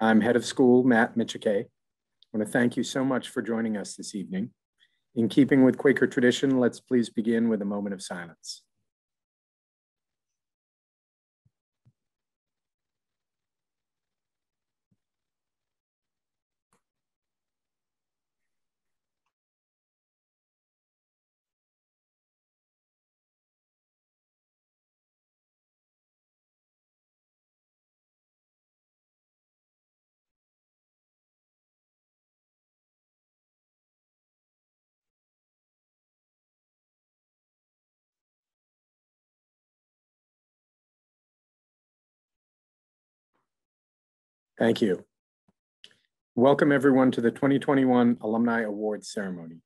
I'm head of school, Matt Michike. I want to thank you so much for joining us this evening. In keeping with Quaker tradition, let's please begin with a moment of silence. Thank you. Welcome everyone to the 2021 Alumni Awards ceremony.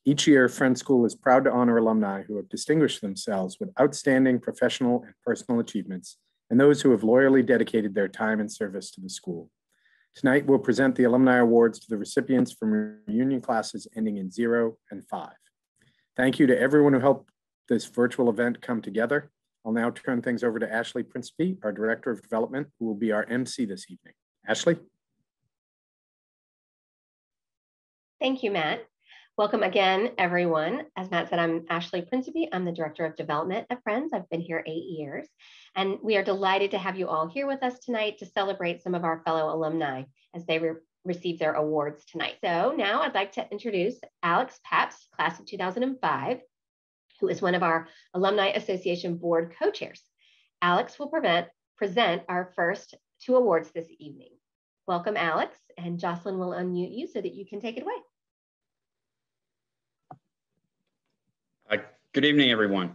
Each year, Friends School is proud to honor alumni who have distinguished themselves with outstanding professional and personal achievements, and those who have loyally dedicated their time and service to the school. Tonight, we'll present the Alumni Awards to the recipients from reunion classes ending in 0 and 5. Thank you to everyone who helped this virtual event come together. I'll now turn things over to Ashley Principe, our Director of Development, who will be our MC this evening. Ashley? Thank you, Matt. Welcome again, everyone. As Matt said, I'm Ashley Principe. I'm the Director of Development at Friends. I've been here 8 years, and we are delighted to have you all here with us tonight to celebrate some of our fellow alumni as they receive their awards tonight. So now I'd like to introduce Alex Pabst, class of 2005, who is one of our Alumni Association Board co-chairs. Alex will present our first 2 awards this evening. Welcome, Alex, and Jocelyn will unmute you so that you can take it away. Good evening, everyone.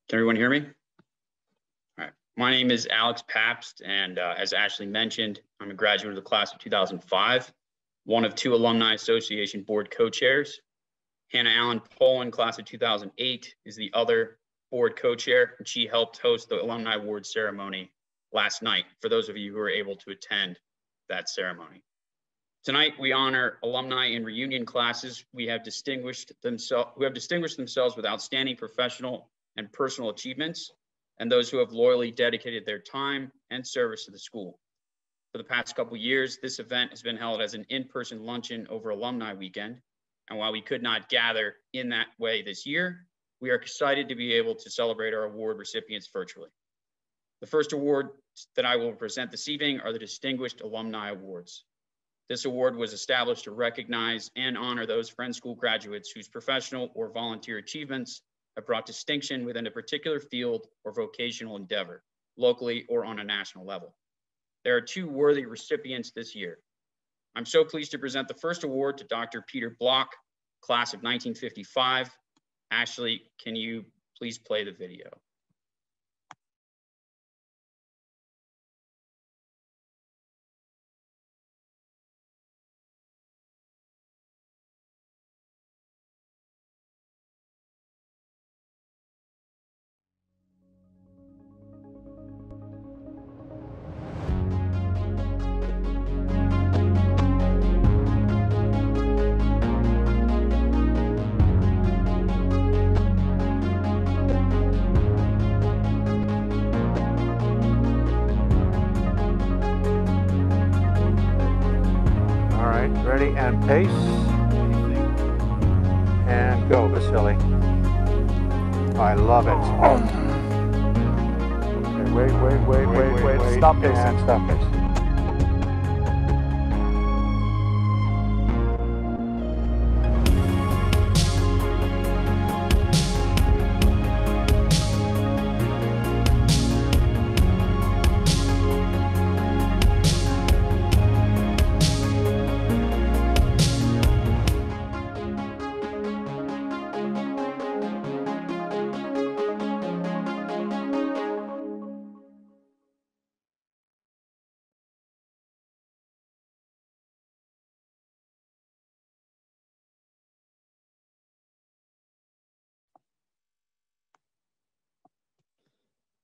Can everyone hear me? All right. My name is Alex Pabst, and as Ashley mentioned, I'm a graduate of the class of 2005, one of 2 Alumni Association Board co-chairs. Hannah Allen Poland, class of 2008, is the other board co-chair, and she helped host the Alumni Award ceremony last night, for those of you who were able to attend that ceremony. Tonight, we honor alumni in reunion classes who have distinguished themselves with outstanding professional and personal achievements, and those who have loyally dedicated their time and service to the school. For the past couple of years, this event has been held as an in-person luncheon over Alumni Weekend, and while we could not gather in that way this year, we are excited to be able to celebrate our award recipients virtually. The first award that I will present this evening are the Distinguished Alumni Awards. This award was established to recognize and honor those Friends School graduates whose professional or volunteer achievements have brought distinction within a particular field or vocational endeavor, locally or on a national level. There are 2 worthy recipients this year. I'm so pleased to present the first award to Dr. Peter Block, class of 1955. Ashley, can you please play the video? Ready and pace. And go, Vasily. I love it. Okay, wait. Stop pacing. Stop pacing.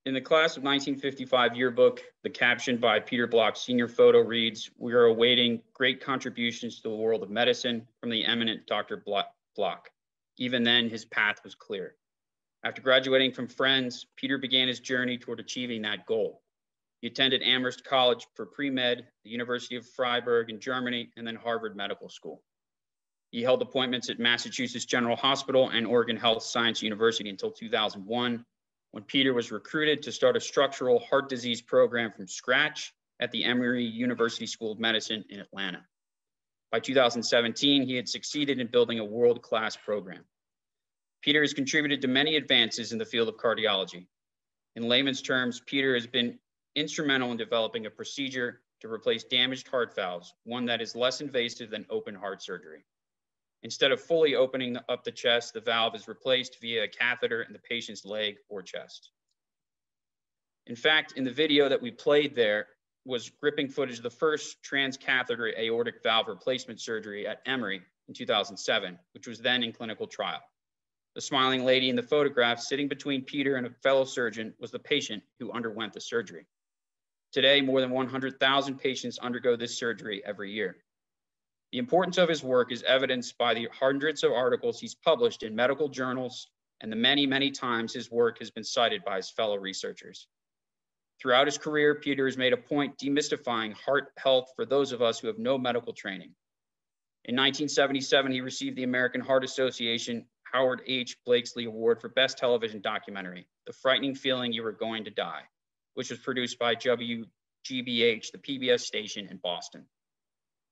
In the class of 1955 yearbook, the caption by Peter Block's senior photo reads, "We are awaiting great contributions to the world of medicine from the eminent Dr. Block." Even then, his path was clear. After graduating from Friends, Peter began his journey toward achieving that goal. He attended Amherst College for pre-med, the University of Freiburg in Germany, and then Harvard Medical School. He held appointments at Massachusetts General Hospital and Oregon Health Science University until 2001, when Peter was recruited to start a structural heart disease program from scratch at the Emory University School of Medicine in Atlanta. By 2017, he had succeeded in building a world-class program. Peter has contributed to many advances in the field of cardiology. In layman's terms, Peter has been instrumental in developing a procedure to replace damaged heart valves, one that is less invasive than open heart surgery. Instead of fully opening up the chest, the valve is replaced via a catheter in the patient's leg or chest. In fact, in the video that we played there was gripping footage of the first transcatheter aortic valve replacement surgery at Emory in 2007, which was then in clinical trial. The smiling lady in the photograph sitting between Peter and a fellow surgeon was the patient who underwent the surgery. Today, more than 100,000 patients undergo this surgery every year. The importance of his work is evidenced by the hundreds of articles he's published in medical journals and the many, many times his work has been cited by his fellow researchers. Throughout his career, Peter has made a point demystifying heart health for those of us who have no medical training. In 1977, he received the American Heart Association Howard H. Blakesley Award for Best Television Documentary, The Frightening Feeling You Were Going to Die, which was produced by WGBH, the PBS station in Boston.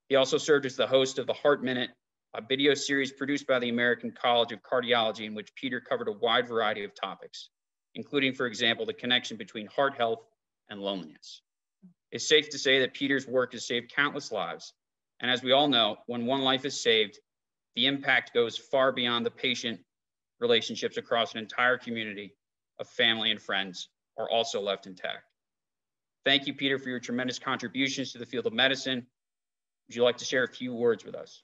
He also served as the host of the Heart Minute, a video series produced by the American College of Cardiology in which Peter covered a wide variety of topics, including, for example, the connection between heart health and loneliness. It's safe to say that Peter's work has saved countless lives. And as we all know, when one life is saved, the impact goes far beyond the patient relationships across an entire community of family and friends are also left intact. Thank you, Peter, for your tremendous contributions to the field of medicine. Would you like to share a few words with us?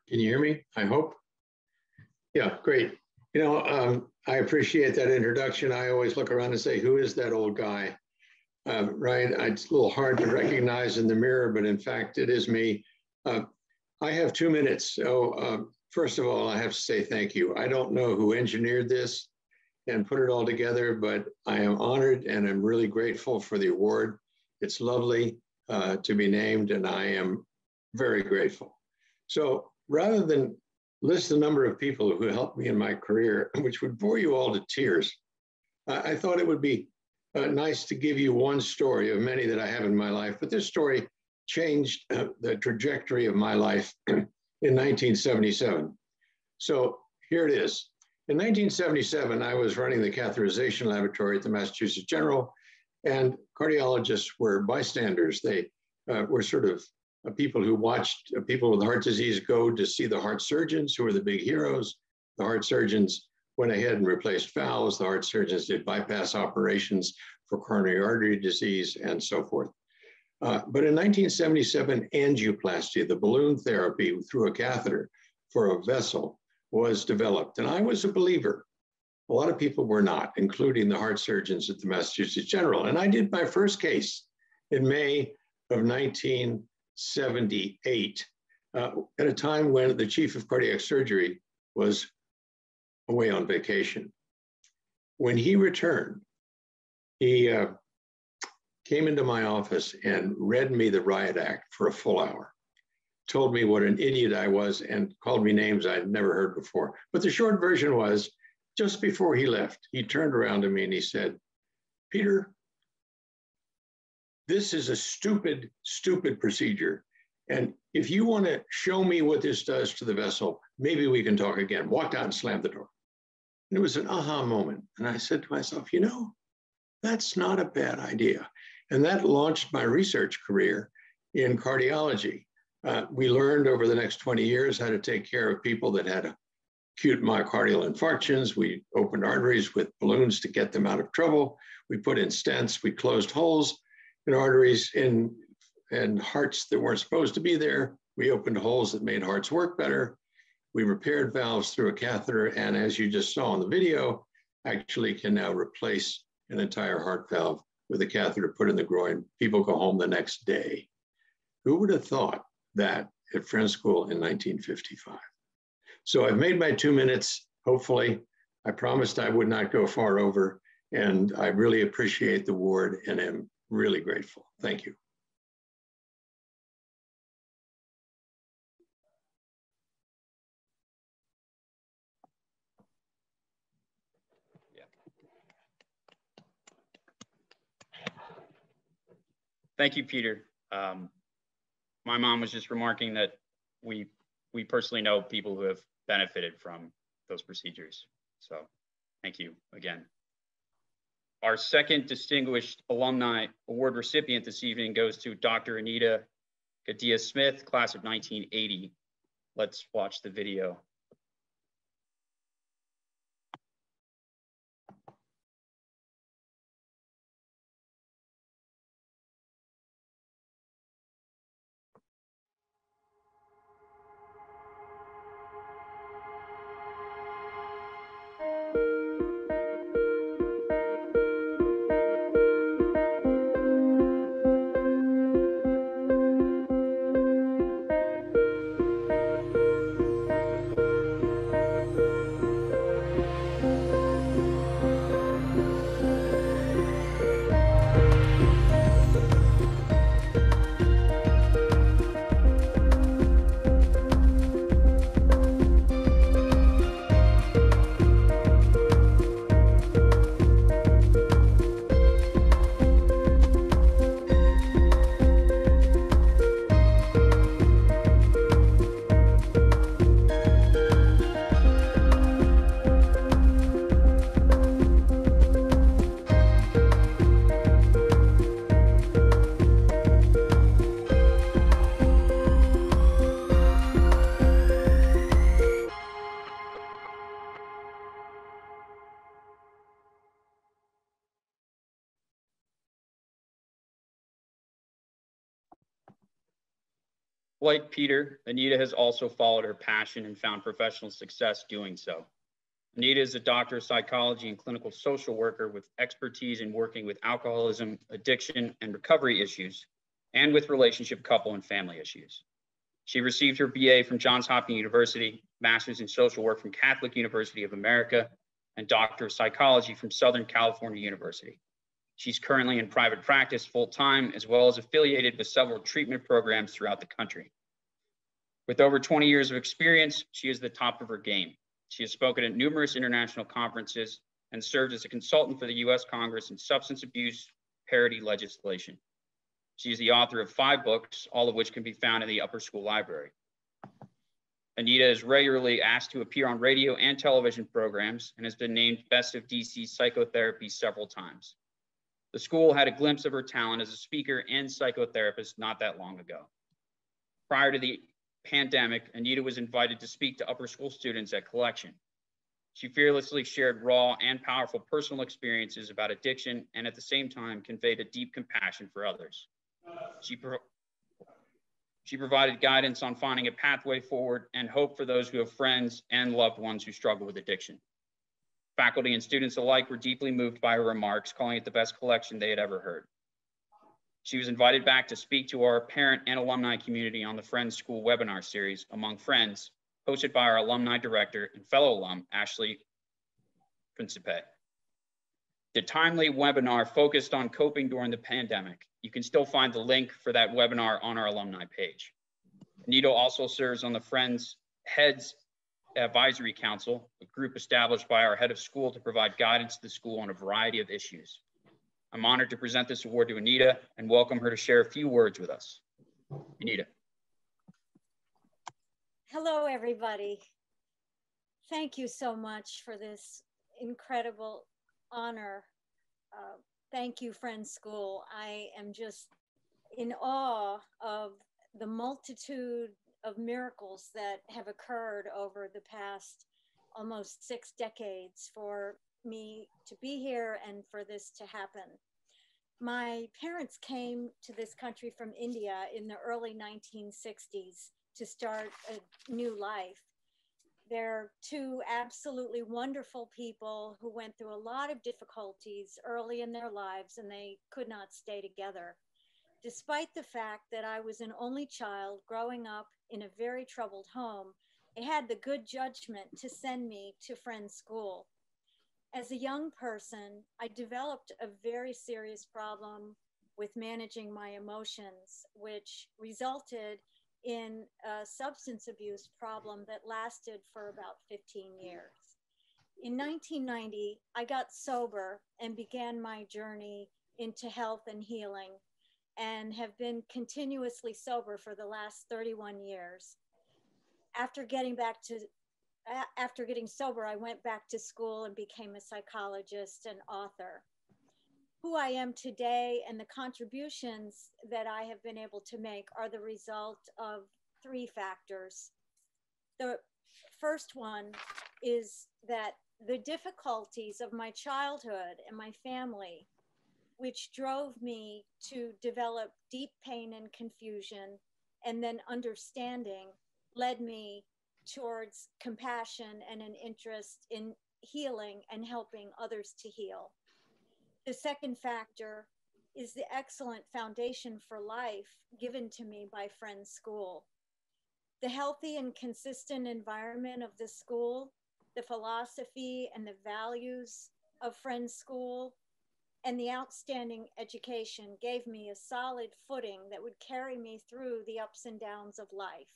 Can you hear me? I hope. Yeah, great. You know, I appreciate that introduction. I always look around and say, who is that old guy? Right? It's a little hard to recognize in the mirror, but in fact, it is me. I have 2 minutes. So first of all, I have to say thank you. I don't know who engineered this and put it all together, but I am honored and I'm really grateful for the award. It's lovely to be named, and I am very grateful. So rather than list the number of people who helped me in my career, which would bore you all to tears, I thought it would be nice to give you one story of many that I have in my life, but this story changed the trajectory of my life in 1977. So here it is. In 1977, I was running the catheterization laboratory at the Massachusetts General, and cardiologists were bystanders. They were sort of people who watched people with heart disease go to see the heart surgeons, who were the big heroes. The heart surgeons went ahead and replaced valves. The heart surgeons did bypass operations for coronary artery disease and so forth. But in 1977, angioplasty, the balloon therapy through a catheter for a vessel, was developed. And I was a believer. A lot of people were not, including the heart surgeons at the Massachusetts General. And I did my first case in May of 1978, at a time when the chief of cardiac surgery was away on vacation. When he returned, he came into my office and read me the riot act for a full hour, told me what an idiot I was, and called me names I'd never heard before. But the short version was, just before he left, he turned around to me and he said, "Peter, this is a stupid, stupid procedure. And if you want to show me what this does to the vessel, maybe we can talk again." Walked out and slammed the door. And it was an aha moment. And I said to myself, you know, that's not a bad idea. And that launched my research career in cardiology. We learned over the next 20 years how to take care of people that had acute myocardial infarctions. We opened arteries with balloons to get them out of trouble. We put in stents. We closed holes in arteries in hearts that weren't supposed to be there. We opened holes that made hearts work better. We repaired valves through a catheter. And as you just saw in the video, actually can now replace an entire heart valve with a catheter put in the groin. People go home the next day. Who would have thought that at Friends School in 1955? So I've made my 2 minutes, hopefully. I promised I would not go far over. And I really appreciate the award and am really grateful. Thank you. Thank you, Peter. My mom was just remarking that we personally know people who have benefited from those procedures. So thank you again. Our second Distinguished Alumni Award recipient this evening goes to Dr. Anita Gadea-Smith, class of 1980. Let's watch the video. Like Peter, Anita has also followed her passion and found professional success doing so. Anita is a doctor of psychology and clinical social worker with expertise in working with alcoholism, addiction, and recovery issues, and with relationship, couple, and family issues. She received her BA from Johns Hopkins University, Master's in Social Work from Catholic University of America, and Doctor of Psychology from Southern California University. She's currently in private practice full-time, as well as affiliated with several treatment programs throughout the country. With over 20 years of experience, she is the top of her game. She has spoken at numerous international conferences and served as a consultant for the U.S. Congress in substance abuse parity legislation. She is the author of 5 books, all of which can be found in the Upper School Library. Anita is regularly asked to appear on radio and television programs and has been named Best of DC Psychotherapy several times. The school had a glimpse of her talent as a speaker and psychotherapist not that long ago. Prior to the pandemic, Anita was invited to speak to upper school students at Collection. She fearlessly shared raw and powerful personal experiences about addiction and at the same time conveyed a deep compassion for others. She provided guidance on finding a pathway forward and hope for those who have friends and loved ones who struggle with addiction. Faculty and students alike were deeply moved by her remarks, calling it the best collection they had ever heard. She was invited back to speak to our parent and alumni community on the Friends School webinar series, Among Friends, hosted by our alumni director and fellow alum, Ashley Principe. The timely webinar focused on coping during the pandemic. You can still find the link for that webinar on our alumni page. Anita also serves on the Friends Heads Advisory Council, a group established by our head of school to provide guidance to the school on a variety of issues. I'm honored to present this award to Anita and welcome her to share a few words with us. Anita. Hello, everybody. Thank you so much for this incredible honor. Thank you, Friends School. I am just in awe of the multitude of miracles that have occurred over the past almost 6 decades for me to be here and for this to happen. My parents came to this country from India in the early 1960s to start a new life. They're 2 absolutely wonderful people who went through a lot of difficulties early in their lives, and they could not stay together. Despite the fact that I was an only child growing up in a very troubled home, they had the good judgment to send me to Friends School. As a young person, I developed a very serious problem with managing my emotions, which resulted in a substance abuse problem that lasted for about 15 years. In 1990, I got sober and began my journey into health and healing, and have been continuously sober for the last 31 years. After getting sober, I went back to school and became a psychologist and author. Who I am today and the contributions that I have been able to make are the result of three factors. The first one is that the difficulties of my childhood and my family, which drove me to develop deep pain and confusion, and then understanding, led me towards compassion and an interest in healing and helping others to heal. The second factor is the excellent foundation for life given to me by Friends School. The healthy and consistent environment of the school, the philosophy and the values of Friends School, and the outstanding education gave me a solid footing that would carry me through the ups and downs of life.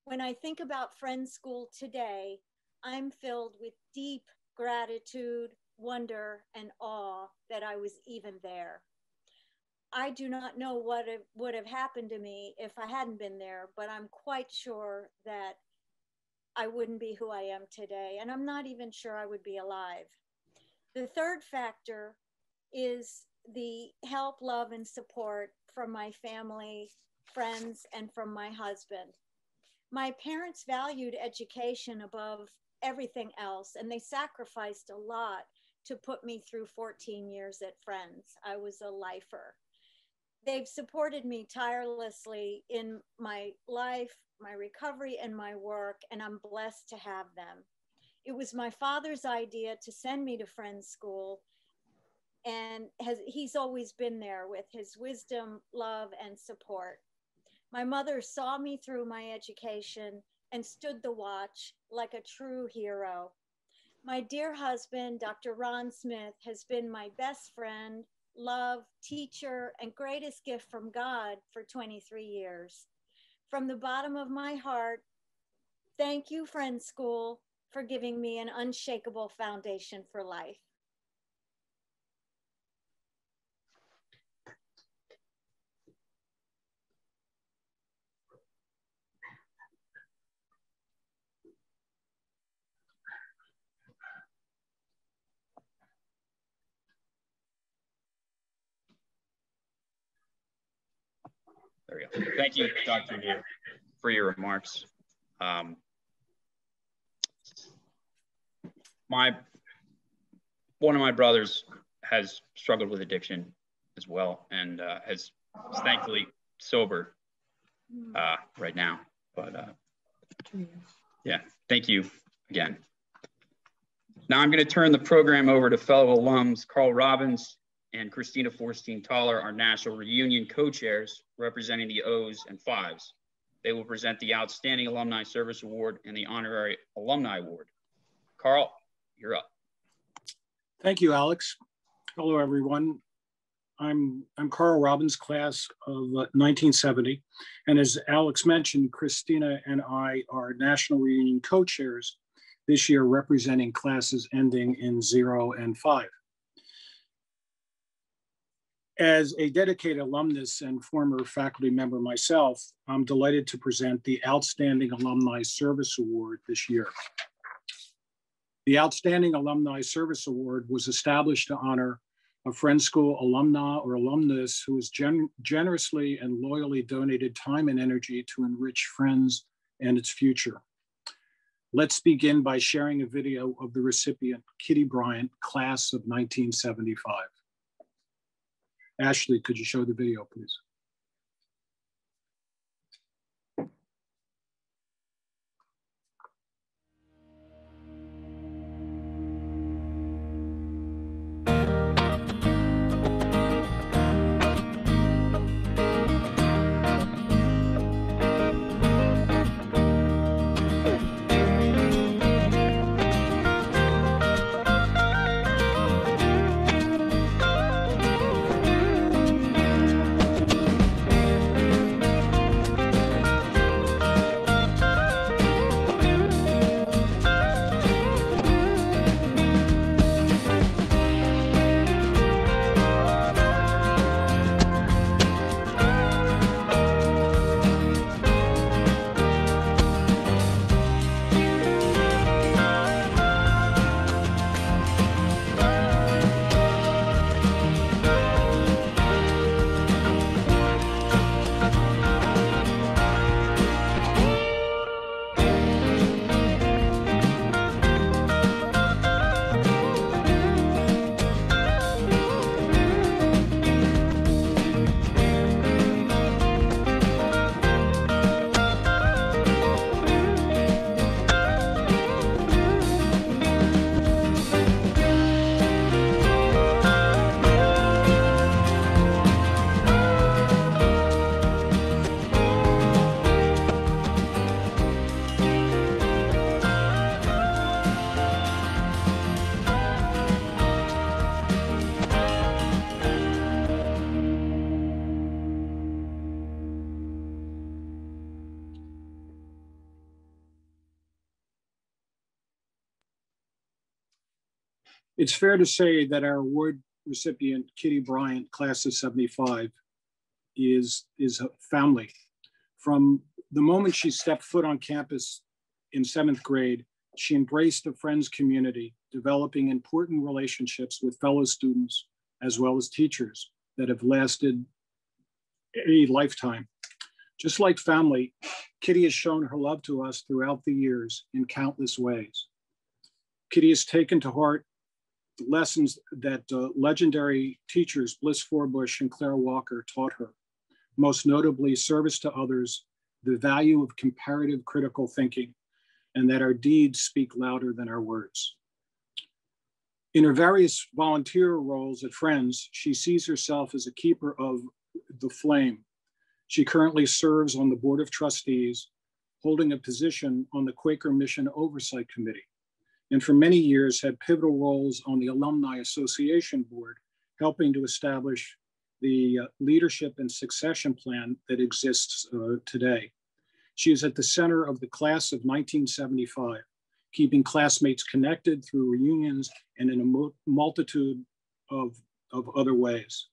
When I think about Friends School today, I'm filled with deep gratitude, wonder, and awe that I was even there. I do not know what would have happened to me if I hadn't been there, but I'm quite sure that I wouldn't be who I am today, and I'm not even sure I would be alive. The third factor is the help, love, and support from my family, friends, and from my husband. My parents valued education above everything else, and they sacrificed a lot to put me through 14 years at Friends. I was a lifer. They've supported me tirelessly in my life, my recovery, and my work, and I'm blessed to have them. It was my father's idea to send me to Friends School, and he's always been there with his wisdom, love, and support. My mother saw me through my education and stood the watch like a true hero. My dear husband, Dr. Ron Smith, has been my best friend, love, teacher, and greatest gift from God for 23 years. From the bottom of my heart, thank you, Friends School, for giving me an unshakable foundation for life. There we go. Thank you, Dr. New, for your remarks. One of my brothers has struggled with addiction as well, and is thankfully sober right now. But yeah, thank you again. Now I'm going to turn the program over to fellow alums Carl Robbins and Christina Forstein-Thaler, our national reunion co-chairs representing the O's and Fives. They will present the Outstanding Alumni Service Award and the Honorary Alumni Award. Carl, you're up. Thank you, Alex. Hello, everyone. I'm Carl Robbins, class of 1970. And as Alex mentioned, Christina and I are national reunion co-chairs this year, representing classes ending in 0 and 5. As a dedicated alumnus and former faculty member myself, I'm delighted to present the Outstanding Alumni Service Award this year. The Outstanding Alumni Service Award was established to honor a Friends School alumna or alumnus who has generously and loyally donated time and energy to enrich Friends and its future. Let's begin by sharing a video of the recipient, Kitty Bryant, class of 1975. Ashley, could you show the video, please? It's fair to say that our award recipient, Kitty Bryant, class of 75, is a family. From the moment she stepped foot on campus in 7th grade, she embraced the Friends community, developing important relationships with fellow students as well as teachers that have lasted a lifetime. Just like family, Kitty has shown her love to us throughout the years in countless ways. Kitty has taken to heart the lessons that legendary teachers Bliss Forbush and Claire Walker taught her, most notably service to others, the value of comparative critical thinking, and that our deeds speak louder than our words. In her various volunteer roles at Friends, she sees herself as a keeper of the flame. She currently serves on the Board of Trustees, holding a position on the Quaker Mission Oversight Committee, and for many years had pivotal roles on the Alumni Association Board, helping to establish the leadership and succession plan that exists today. She is at the center of the class of 1975, keeping classmates connected through reunions and in a multitude of other ways.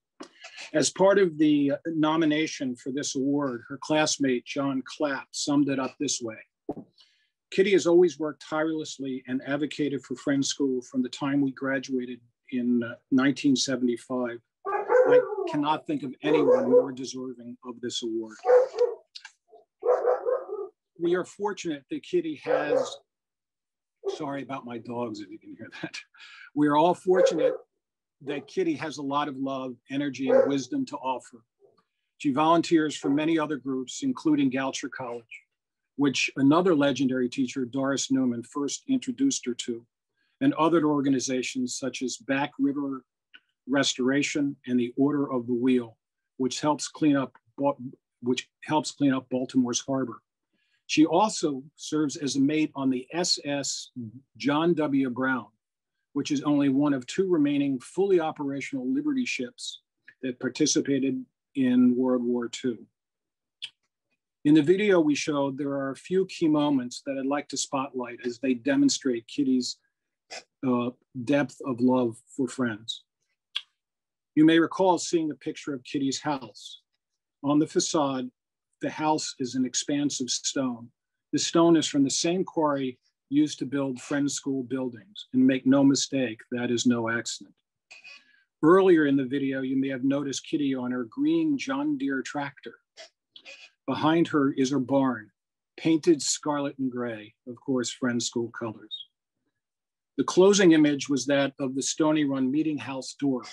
As part of the nomination for this award, her classmate, John Clapp, summed it up this way. Kitty has always worked tirelessly and advocated for Friends School from the time we graduated in 1975. I cannot think of anyone more deserving of this award. We are fortunate that Kitty has, sorry about my dogs if you can hear that. We are all fortunate that Kitty has a lot of love, energy, and wisdom to offer. She volunteers for many other groups, including Goucher College, which another legendary teacher, Doris Newman, first introduced her to, and other organizations such as Back River Restoration and the Order of the Wheel, which helps clean up Baltimore's harbor. She also serves as a mate on the SS John W. Brown, which is only one of 2 remaining fully operational Liberty ships that participated in World War II. In the video we showed, there are a few key moments that I'd like to spotlight as they demonstrate Kitty's depth of love for Friends. You may recall seeing a picture of Kitty's house. On the facade, the house is an expanse of stone. The stone is from the same quarry used to build Friends School buildings, and make no mistake, that is no accident. Earlier in the video, you may have noticed Kitty on her green John Deere tractor. Behind her is her barn, painted scarlet and gray, of course, Friends School colors. The closing image was that of the Stony Run Meeting House door.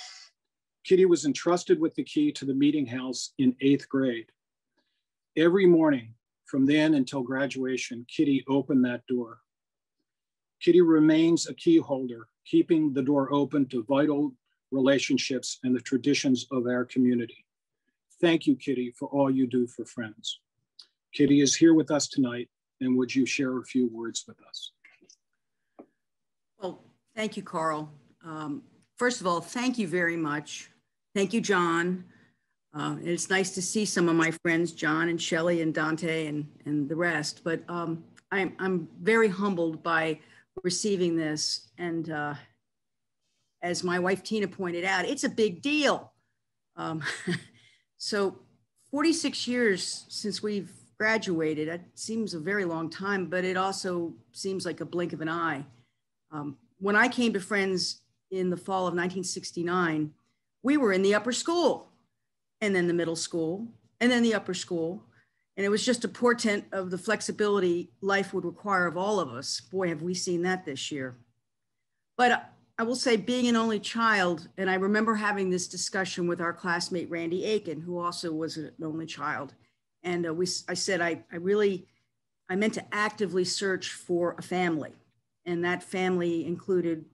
Kitty was entrusted with the key to the meeting house in 8th grade. Every morning from then until graduation, Kitty opened that door. Kitty remains a key holder, keeping the door open to vital relationships and the traditions of our community. Thank you, Kitty, for all you do for Friends. Kitty is here with us tonight, and would you share a few words with us? Well, thank you, Carl. First of all, thank you very much. Thank you, John. It's nice to see some of my friends, John and Shelley and Dante and the rest, but I'm very humbled by receiving this. And as my wife, Tina, pointed out, it's a big deal. So 46 years since we've graduated, that seems a very long time, but it also seems like a blink of an eye. When I came to Friends in the fall of 1969, we were in the upper school, and then the middle school, and then the upper school. And it was just a portent of the flexibility life would require of all of us. Boy, have we seen that this year. But I will say, being an only child, and I remember having this discussion with our classmate, Randy Aiken, who also was an only child. And I said, I meant to actively search for a family. And that family included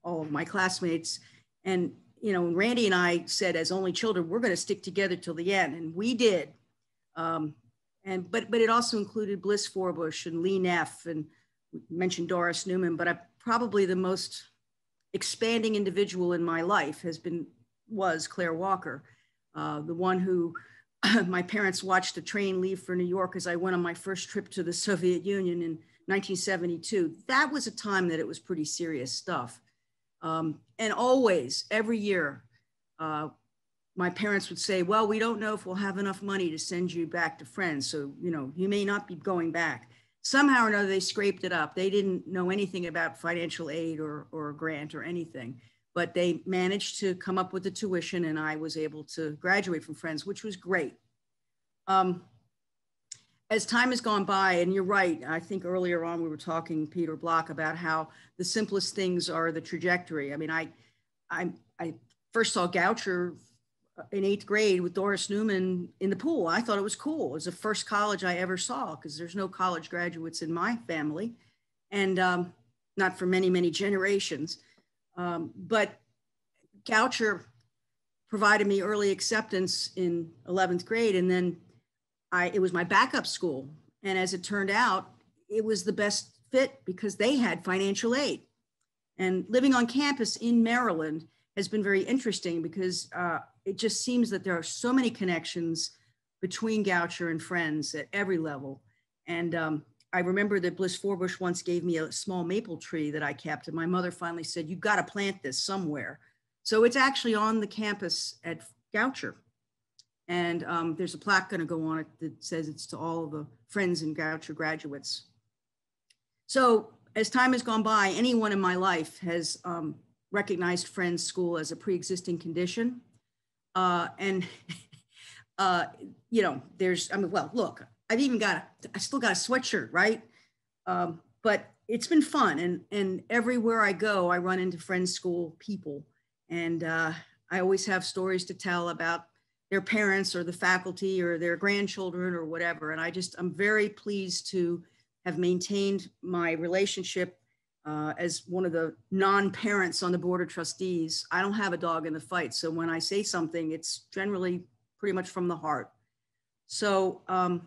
all of my classmates. And you know, Randy and I said, as only children, we're going to stick together till the end, and we did. But it also included Bliss Forbush and Lee Neff, and we mentioned Doris Newman. But probably the most expanding individual in my life was Claire Walker, the one who my parents watched the train leave for New York as I went on my first trip to the Soviet Union in 1972. That was a time that it was pretty serious stuff. And always, every year, my parents would say, well, we don't know if we'll have enough money to send you back to Friends. So, you know, you may not be going back. Somehow or another, they scraped it up. They didn't know anything about financial aid or a grant or anything, but they managed to come up with the tuition, and I was able to graduate from Friends, which was great. As time has gone by, and you're right, I think earlier on we were talking, Peter Block, about how the simplest things are the trajectory. I mean, I first saw Goucher in 8th grade with Doris Newman in the pool. I thought it was cool. It was the first college I ever saw, because there's no college graduates in my family, and not for many, many generations. But Goucher provided me early acceptance in 11th grade, and then it was my backup school. And as it turned out, it was the best fit because they had financial aid. And living on campus in Maryland has been very interesting because it just seems that there are so many connections between Goucher and Friends at every level. And I remember that Bliss Forbush once gave me a small maple tree that I kept, and my mother finally said, you've got to plant this somewhere. So it's actually on the campus at Goucher. And there's a plaque going to go on it that says it's to all of the Friends and Goucher graduates. So as time has gone by, anyone in my life has recognized Friends School as a pre-existing condition. You know, well, look, I still got a sweatshirt, right? But it's been fun. And everywhere I go, I run into Friends School people. And I always have stories to tell about their parents or the faculty or their grandchildren or whatever. And I'm very pleased to have maintained my relationship as one of the non-parents on the Board of Trustees. I don't have a dog in the fight. So when I say something, it's generally pretty much from the heart. So I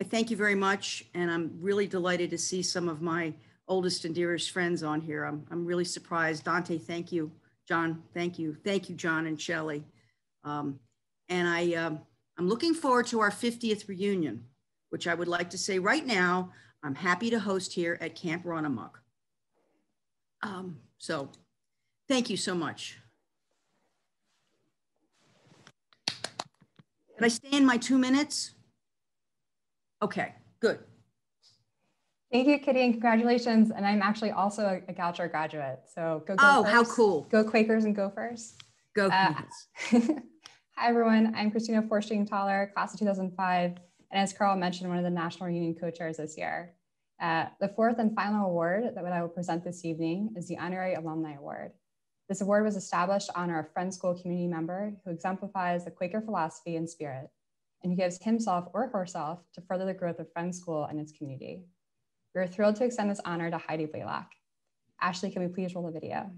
thank you very much. And I'm really delighted to see some of my oldest and dearest friends on here. I'm really surprised. Dante, thank you. John, thank you. Thank you, John and Shelley. And I'm looking forward to our 50th reunion, which I would like to say right now, I'm happy to host here at Camp Runamuck. So thank you so much. Did I stay in my 2 minutes? Okay, good. Thank you, Kitty, and congratulations. And I'm actually also a Goucher graduate. So go Gophers. Oh, how cool. Go Quakers and Gophers. Go Quakers. Hi, everyone. I'm Christina Forstring-Thaler, class of 2005. And as Carl mentioned, one of the National Union co-chairs this year. The fourth and final award that I will present this evening is the Honorary Alumni Award. This award was established to honor a Friends School community member who exemplifies the Quaker philosophy and spirit, and who gives himself or herself to further the growth of Friends School and its community. We are thrilled to extend this honor to Heidi Blaylock. Ashley, can we please roll the video?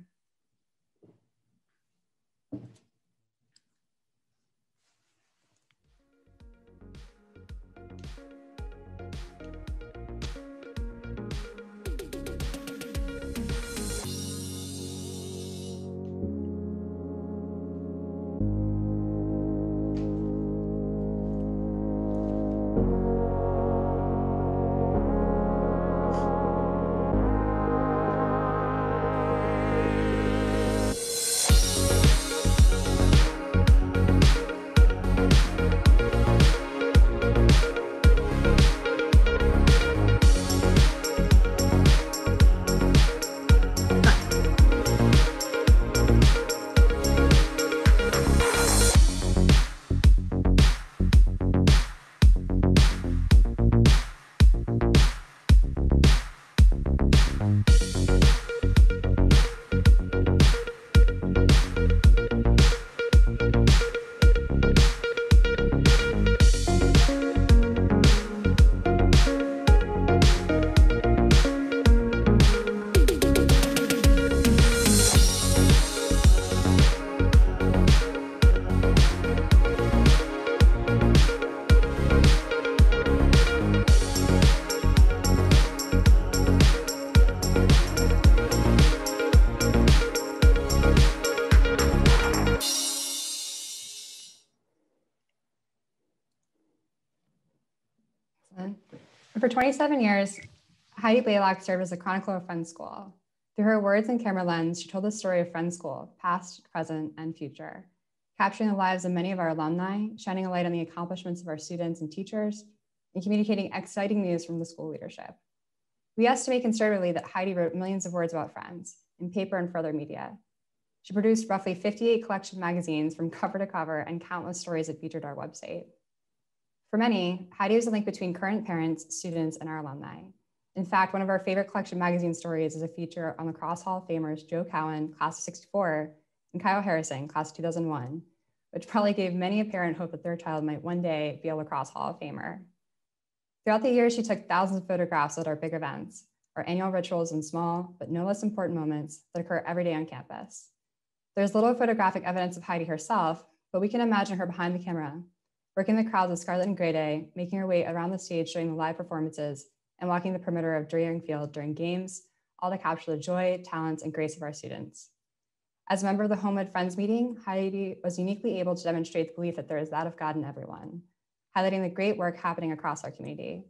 For 27 years, Heidi Blaylock served as a chronicler of Friends School. Through her words and camera lens, she told the story of Friends School, past, present, and future, capturing the lives of many of our alumni, shining a light on the accomplishments of our students and teachers, and communicating exciting news from the school leadership. We estimate conservatively that Heidi wrote millions of words about Friends in paper and further media. She produced roughly 58 collection magazines from cover to cover and countless stories that featured our website. For many, Heidi was a link between current parents, students, and our alumni. In fact, one of our favorite collection magazine stories is a feature on lacrosse Hall of Famers Joe Cowan, class of '64, and Kyle Harrison, class of 2001, which probably gave many a parent hope that their child might one day be a lacrosse Hall of Famer. Throughout the years, she took thousands of photographs at our big events, our annual rituals, and small, but no less important moments that occur every day on campus. There's little photographic evidence of Heidi herself, but we can imagine her behind the camera, working the crowds with Scarlet and Grey Day, making her way around the stage during the live performances, and walking the perimeter of Drury Field during games, all to capture the joy, talents, and grace of our students. As a member of the Homewood Friends meeting, Heidi was uniquely able to demonstrate the belief that there is that of God in everyone, highlighting the great work happening across our community.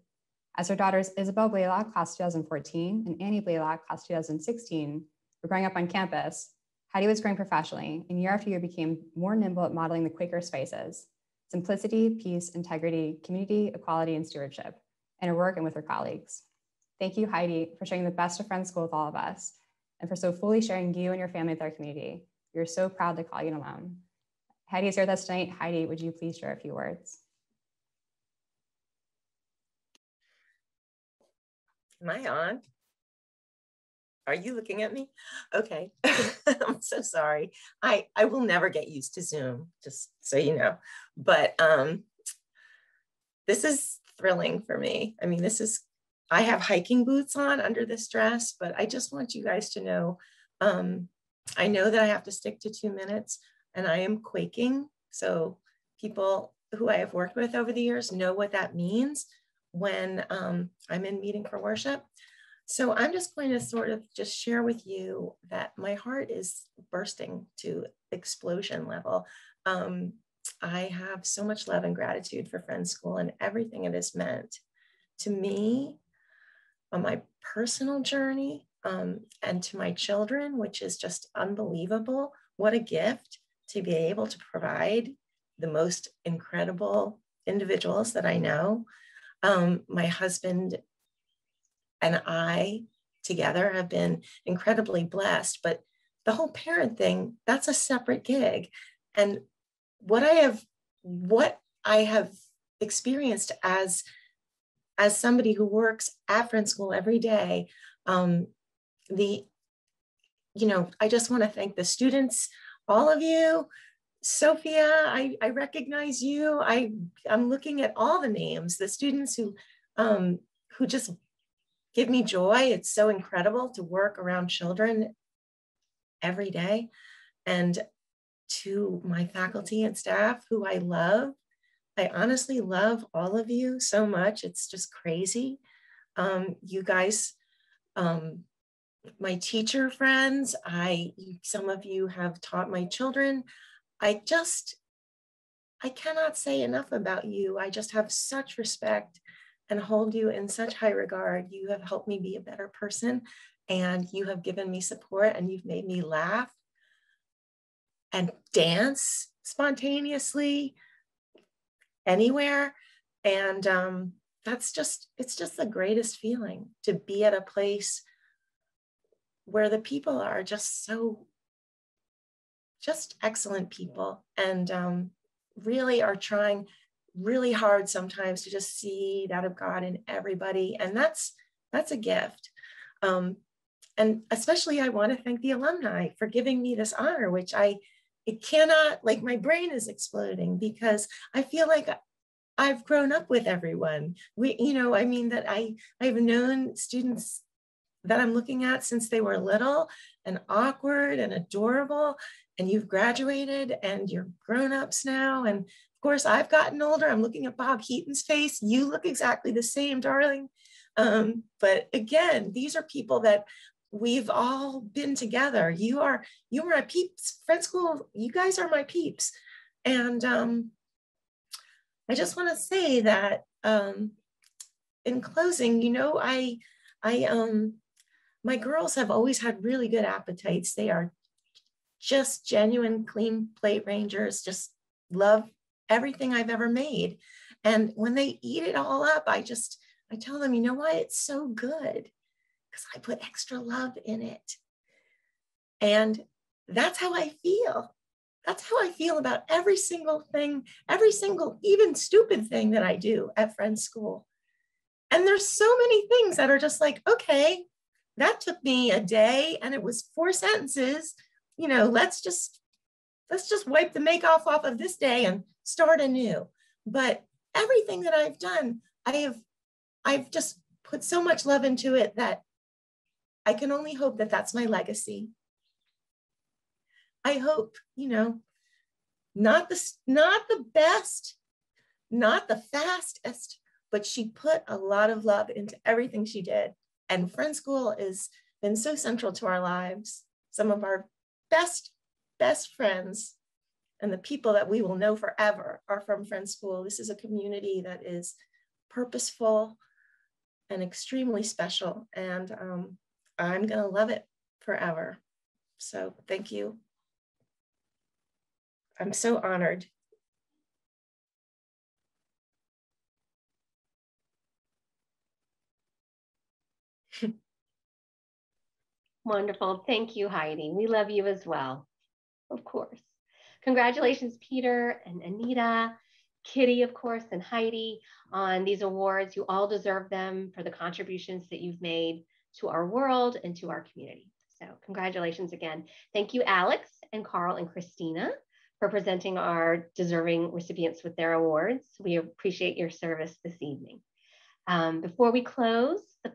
As her daughters Isabel Blaylock, class 2014, and Annie Blaylock, class 2016, were growing up on campus, Heidi was growing professionally, and year after year became more nimble at modeling the Quaker spices: simplicity, peace, integrity, community, equality, and stewardship, in her work and with her colleagues. Thank you, Heidi, for sharing the best of Friends School with all of us, and for so fully sharing you and your family with our community. We are so proud to call you an alum. Heidi is here with us tonight. Heidi, would you please share a few words? Am I on? Are you looking at me? Okay. I'm so sorry. I will never get used to Zoom, just so you know. But this is thrilling for me. I mean, I have hiking boots on under this dress, but I just want you guys to know, I know that I have to stick to 2 minutes, and I am quaking. So people who I have worked with over the years know what that means when I'm in meeting for worship. So I'm just going to sort of just share with you that my heart is bursting to explosion level. I have so much love and gratitude for Friends School and everything it has meant to me on my personal journey, and to my children, which is just unbelievable. What a gift to be able to provide the most incredible individuals that I know. My husband and I together have been incredibly blessed, but the whole parent thing, that's a separate gig. And what I have experienced as somebody who works at Friends School every day, I just want to thank the students, all of you. Sophia, I recognize you. I'm looking at all the names, the students who just give me joy. It's so incredible to work around children every day. And to my faculty and staff who I love, I honestly love all of you so much. It's just crazy. You guys, my teacher friends, some of you have taught my children. I cannot say enough about you. I just have such respect and hold you in such high regard. You have helped me be a better person, and you have given me support, and you've made me laugh and dance spontaneously anywhere. And it's just the greatest feeling to be at a place where the people are just excellent people, and really are trying really hard sometimes to just see that of God in everybody. And that's a gift. And especially I want to thank the alumni for giving me this honor, which it cannot, like, my brain is exploding because I feel like I've grown up with everyone. That I've known students that I'm looking at since they were little and awkward and adorable, and you've graduated and you're grown-ups now. And of course, I've gotten older. I'm looking at Bob Heaton's face. You look exactly the same, darling. But again, these are people that we've all been together. You are my peeps. Friends School, you guys are my peeps. And I just want to say that in closing, My girls have always had really good appetites. They are just genuine clean plate rangers, just love everything I've ever made. And when they eat it all up, I tell them, you know why it's so good? Because I put extra love in it. And that's how I feel. That's how I feel about every single thing, every single, even stupid thing that I do at Friends School. And there's so many things that are just like, okay, that took me a day and it was 4 sentences. You know, let's just wipe the make-off off of this day and start anew. But everything that I've done, I've just put so much love into it that I can only hope that that's my legacy. I hope, you know, not the best, not the fastest, but she put a lot of love into everything she did. And Friends School has been so central to our lives. Some of our best friends and the people that we will know forever are from Friends School. This is a community that is purposeful and extremely special. And I'm gonna love it forever. So thank you. I'm so honored. Wonderful. Thank you, Heidi. We love you as well, of course. Congratulations, Peter and Anita, Kitty, of course, and Heidi on these awards. You all deserve them for the contributions that you've made to our world and to our community. So congratulations again. Thank you, Alex and Carl and Christina, for presenting our deserving recipients with their awards. We appreciate your service this evening. Before we close the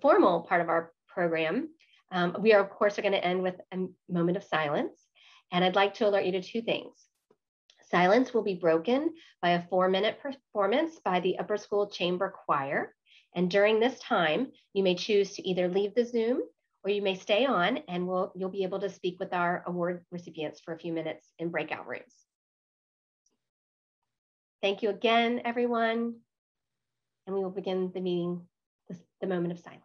formal part of our program, we are, of course, going to end with a moment of silence. And I'd like to alert you to 2 things. Silence will be broken by a 4-minute performance by the Upper School Chamber Choir. And during this time, you may choose to either leave the Zoom or you may stay on and you'll be able to speak with our award recipients for a few minutes in breakout rooms. Thank you again, everyone. And we will begin the meeting, the moment of silence.